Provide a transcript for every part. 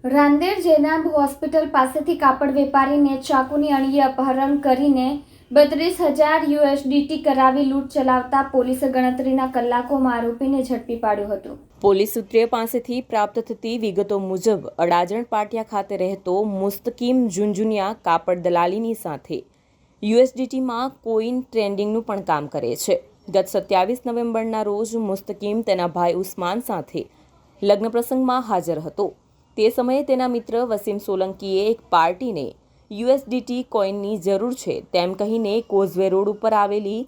Rander Jenab hospital પાસેથી કાપડ વેપારીને ચાકુની અણીએ અપહરણ કરીને 32,000 USDT કરાવી લૂંટ ચલાવતા પોલીસે ગણતરીના કલાકોમાં આરોપીને ઝડપી પાડ્યો હતો। પોલીસ સૂત્રે પાસેથી પ્રાપ્ત થતી વિગતો મુજબ અડાજણ પાટિયા ખાતે રહેતો મુસ્તકીમ ઝુંઝુનિયા કાપડ દલાલીની સાથે USDTમાં કોઈન ટ્રેડિંગનું પણ કામ કરે છે। ગત 27 નવેમ્બરના રોજ મુસ્તકીમ તેના ભાઈ ઉસ્માન સાથે લગ્ન પ્રસંગમાં હાજર હતો। તે સમયે તેના મિત્ર વસીમ સોલંકીએ એક પાર્ટીને USDT કોઈનની જરૂર છે તેમ કહીને કોઝવે રોડ ઉપર આવેલી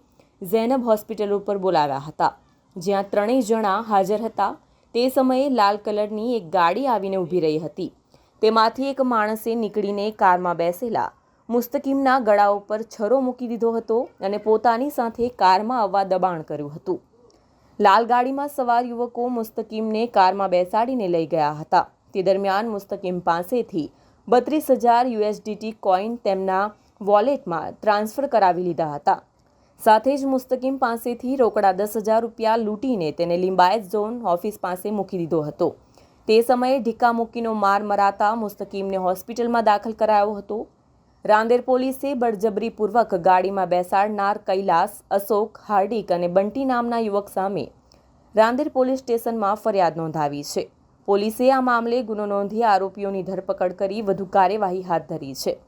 ઝૈનબ હોસ્પિટલ ઉપર બોલાવ્યા હતા, જ્યાં ત્રણેય જણા હાજર હતા। તે સમયે લાલ કલરની એક ગાડી આવીને ઊભી રહી હતી। તેમાંથી એક માણસે નીકળીને કારમાં બેસેલા મુસ્તકીમના ગળા ઉપર છરો મૂકી દીધો હતો અને પોતાની સાથે કારમાં આવવા દબાણ કર્યું હતું। લાલ ગાડીમાં સવાર યુવકો મુસ્તકીમને કારમાં બેસાડીને લઈ ગયા હતા। તે દરમિયાન મુસ્તકીમ પાસેથી 32,000 USDT કોઈન તેમના વોલેટમાં ટ્રાન્સફર કરાવી લીધા હતા। સાથે જ મુસ્તકીમ પાસેથી રોકડા 10,000 રૂપિયા લૂંટીને તેને લિંબાયત ઝોન ઓફિસ પાસે મૂકી દીધો હતો। તે સમયે ઢીકા મૂકીનો માર મરાતા મુસ્તકીમને હોસ્પિટલમાં દાખલ કરાયો હતો। રાંદેર પોલીસે બળજબરીપૂર્વક ગાડીમાં બેસાડનાર કૈલાસ, અશોક, હાર્દિક અને બંટી નામના યુવક સામે રાંદેર પોલીસ સ્ટેશનમાં ફરિયાદ નોંધાવી છે। પોલીસે આ મામલે ગુનો નોંધી આરોપીઓની ધરપકડ કરી વધુ કાર્યવાહી હાથ ધરી છે।